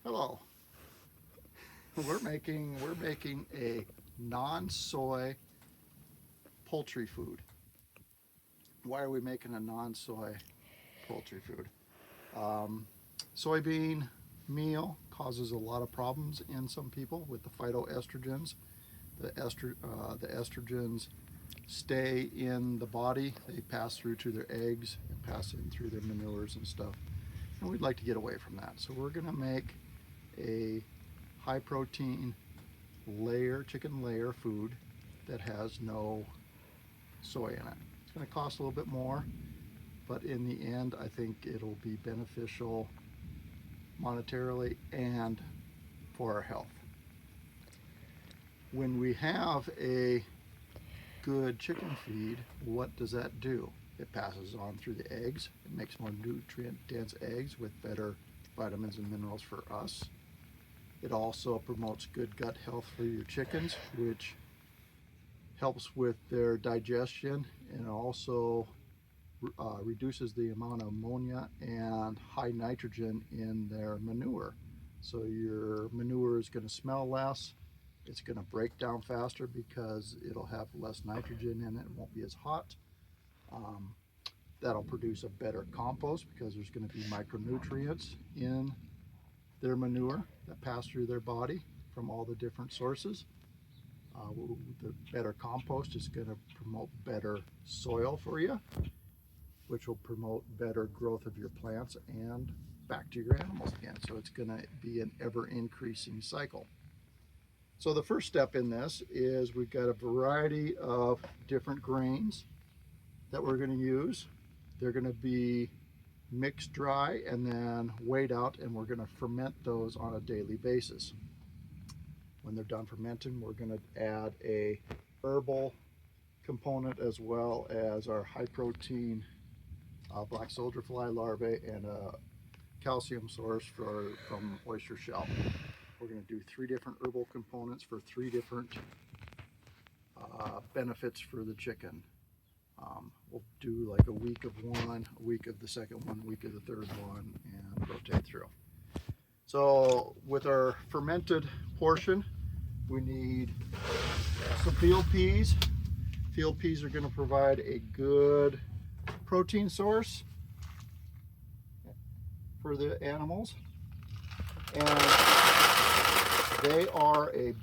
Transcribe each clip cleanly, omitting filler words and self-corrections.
Hello. We're making a non-soy poultry food. Why are we making a non-soy poultry food? Soybean meal causes a lot of problems in some people with the phytoestrogens. The estrogens stay in the body. They pass through to their eggs and pass in through their manures and stuff. And we'd like to get away from that. So we're going to make a high protein chicken layer food that has no soy in it. It's going to cost a little bit more, but in the end I think it'll be beneficial monetarily and for our health. When we have a good chicken feed, what does that do? It passes on through the eggs. It makes more nutrient dense eggs with better vitamins and minerals for us. It also promotes good gut health for your chickens, which helps with their digestion, and also reduces the amount of ammonia and high nitrogen in their manure. So your manure is going to smell less. It's going to break down faster because it'll have less nitrogen in it. It won't be as hot. That'll produce a better compost because there's going to be micronutrients in their manure that pass through their body from all the different sources. The better compost is going to promote better soil for you, which will promote better growth of your plants and back to your animals again. So it's going to be an ever increasing cycle. So the first step in this is we've got a variety of different grains that we're going to use. They're going to be mixed dry and then weighed out, and we're going to ferment those on a daily basis. When they're done fermenting, we're going to add a herbal component as well as our high protein black soldier fly larvae and a calcium source from oyster shell. We're going to do 3 different herbal components for 3 different benefits for the chicken. We'll do like a week of one, a week of the second one, a week of the third one, and rotate through. So with our fermented portion, we need some field peas. Field peas are going to provide a good protein source for the animals, and they are a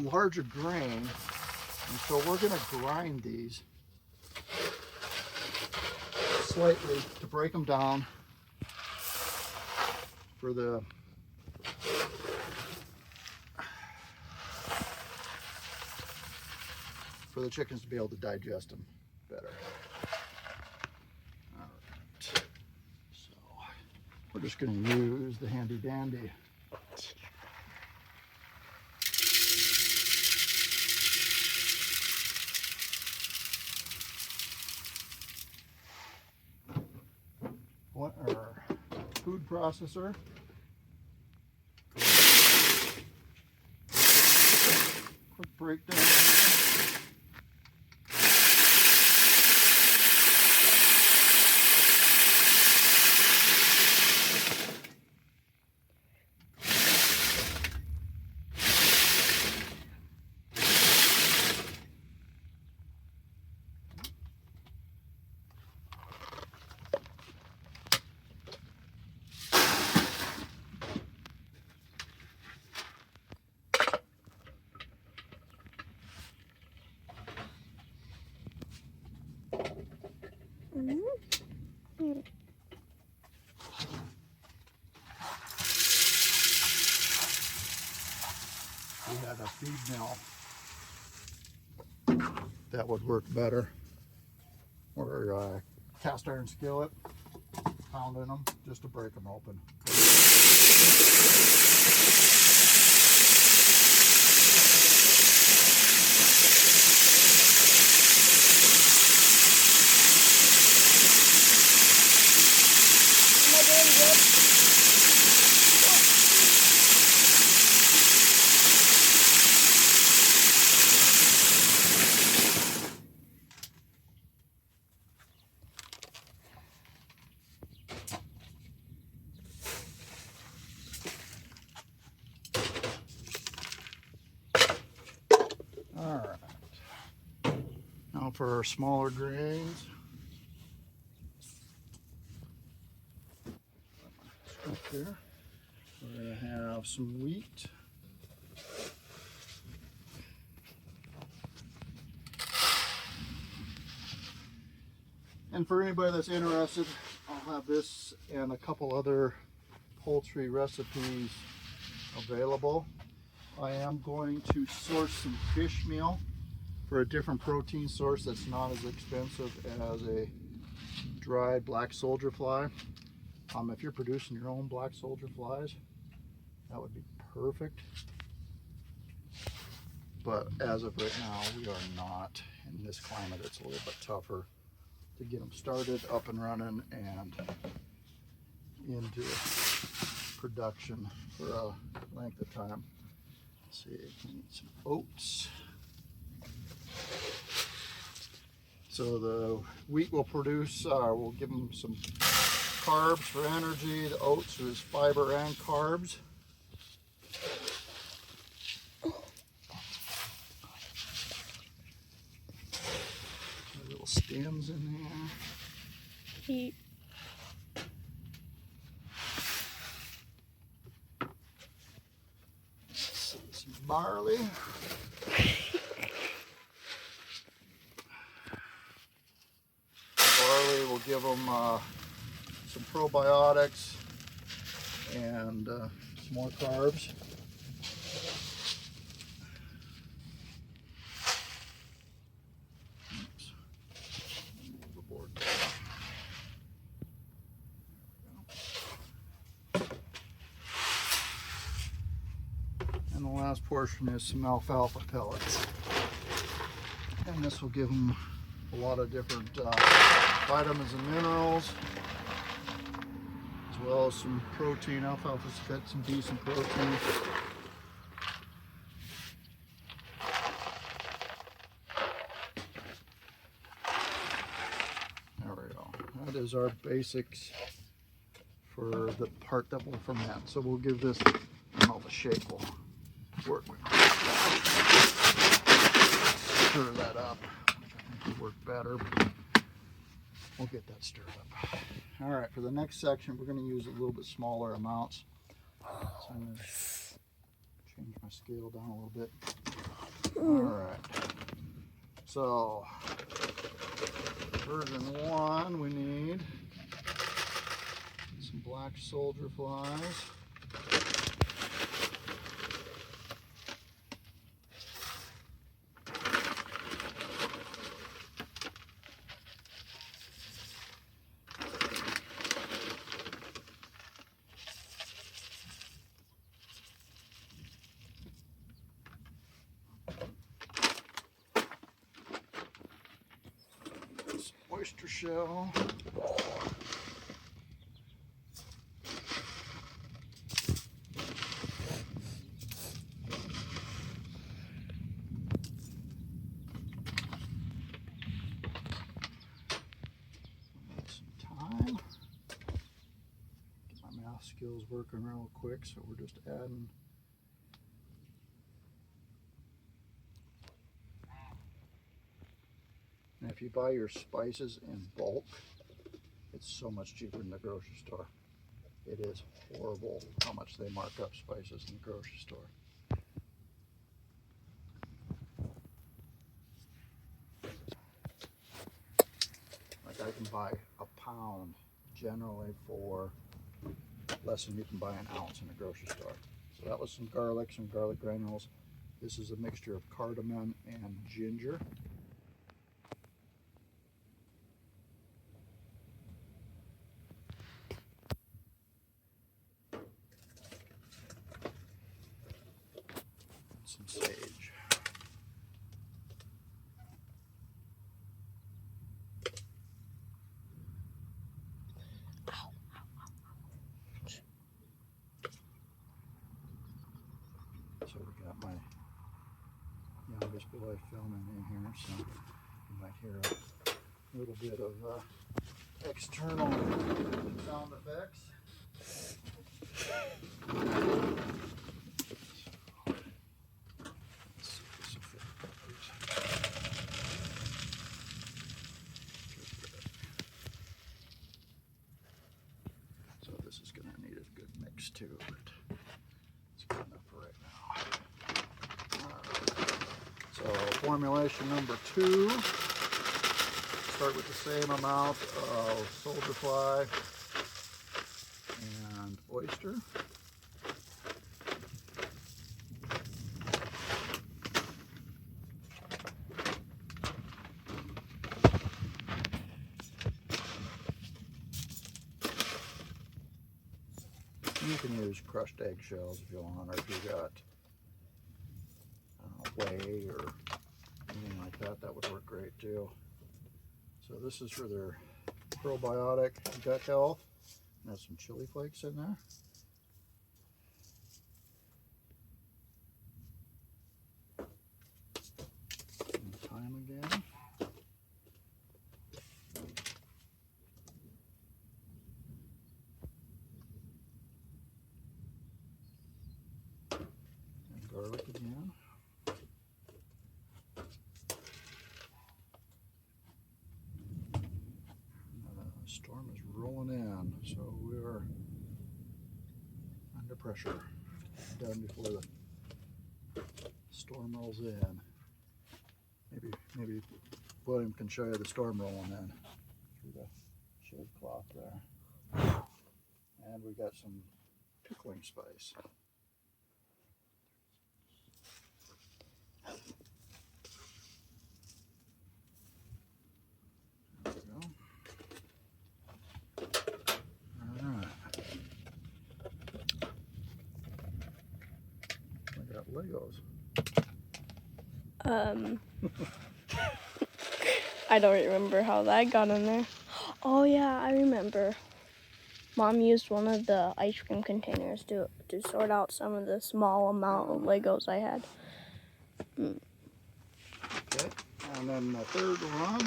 larger grain, and so we're going to grind these slightly to break them down for the chickens to be able to digest them better. All right, so we're just going to use the handy dandy food processor. Quick breakdown. We had a feed mill that would work better, or a cast iron skillet, pounding them just to break them open. for our smaller grains. Up there. We're going to have some wheat. And for anybody that's interested, I'll have this and a couple other poultry recipes available. I am going to source some fish meal for a different protein source that's not as expensive as a dried black soldier fly. If you're producing your own black soldier flies, that would be perfect. But as of right now, we are not. In this climate, it's a little bit tougher to get them started, up and running, and into production for a length of time. Let's see, we need some oats. So the wheat will produce, we'll give them some carbs for energy. The oats is fiber and carbs. Little stems in there. Some barley. Barley will give them some probiotics and some more carbs. Oops. Move the board down. There we go. And the last portion is some alfalfa pellets. And this will give them a lot of different vitamins and minerals, as well as some protein. Alfalfa's got some decent protein. There we go. That is our basics for the part that will ferment. So we'll give this, the shake will work. Stir that up. Work better. We'll get that stirred up. All right, for the next section, we're going to use a little bit smaller amounts. So I'm going to change my scale down a little bit. All right. So, version 1, we need some black soldier flies. Oyster shell. Some time. Get my math skills working real quick, so we're just adding . And if you buy your spices in bulk, it's so much cheaper in the grocery store. It is horrible how much they mark up spices in the grocery store. Like I can buy a pound generally for less than you can buy an ounce in a grocery store. So that was some garlic granules. This is a mixture of cardamom and ginger. Some sage. So we got my youngest boy filming in here, so you might hear a little bit of external sound effects. this is going to need a good mix too, but it's good enough for right now. All right. So formulation number 2. Start with the same amount of soldier fly and oyster. You can use crushed eggshells if you want, or if you got whey or anything like that, that would work great too. So this is for their probiotic gut health. There's some chili flakes in there. And thyme again. And garlic again. Storm is rolling in, so we are under pressure. Done before the storm rolls in. Maybe William can show you the storm rolling in through the shade cloth there. And we got some pickling spice. There we go. Legos. I don't remember how that got in there. Oh yeah, I remember. Mom used one of the ice cream containers to sort out some of the small amount of Legos I had. Okay, and then the third one.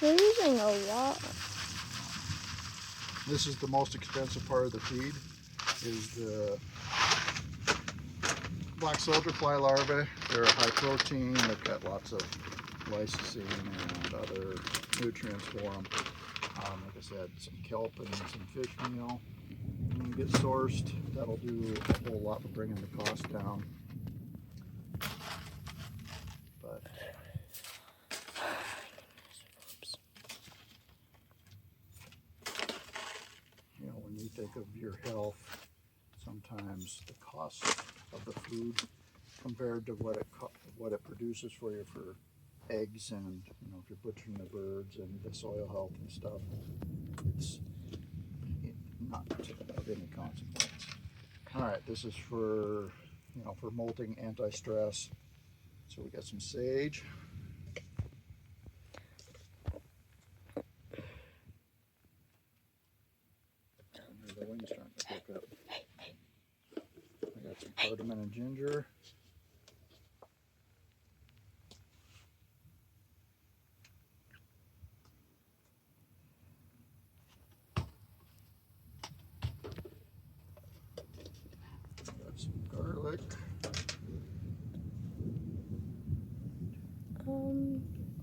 We're using a lot. This is the most expensive part of the feed, is the black soldier fly larvae. They're high protein, they've got lots of lysine and other nutrients for them. Like I said, some kelp and some fish meal. When you get sourced, that'll do a whole lot for bringing the cost down. But you know, when you think of your health, sometimes the cost of the food compared to what it produces for you for eggs, and you know, if you're butchering the birds and the soil health and stuff, it's not of any consequence. All right, this is for, you know, for molting, anti-stress. So we got some sage. The wings starting to pick up. I got some cardamom and ginger. Got some garlic.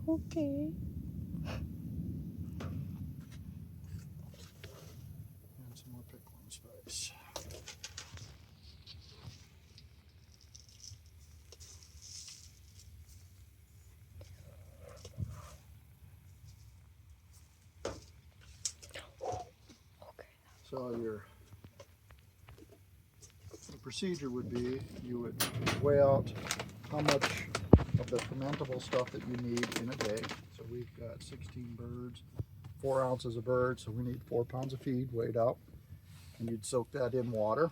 Okay. And some more pickling spice. So the procedure would be, you would weigh out how much of the fermentable stuff that you need in a day. So we've got 16 birds, 4 ounces of bird, so we need 4 pounds of feed weighed out. And you'd soak that in water.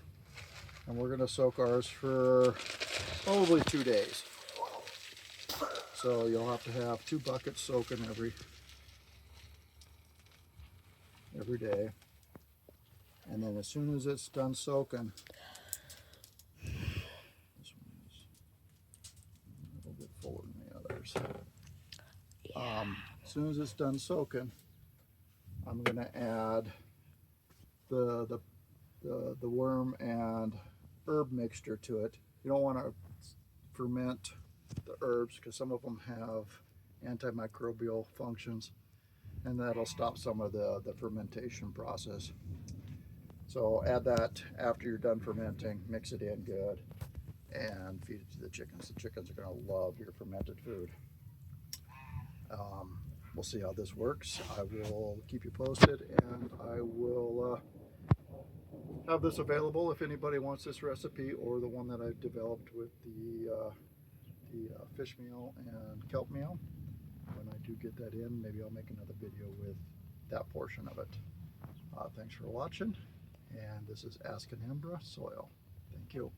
And we're gonna soak ours for probably 2 days. So you'll have to have 2 buckets soaking every day. And then as soon as it's done soaking, this one is a little bit fuller than the others. As soon as it's done soaking, I'm going to add the worm and herb mixture to it. You don't want to ferment the herbs because some of them have antimicrobial functions. and that'll stop some of the fermentation process. So add that after you're done fermenting, mix it in good, and feed it to the chickens. The chickens are going to love your fermented food. We'll see how this works. I will keep you posted, and I will have this available if anybody wants this recipe or the one that I've developed with the fish meal and kelp meal. When I do get that in, maybe I'll make another video with that portion of it. Thanks for watching, and this is Ask an Embra Soil. Thank you.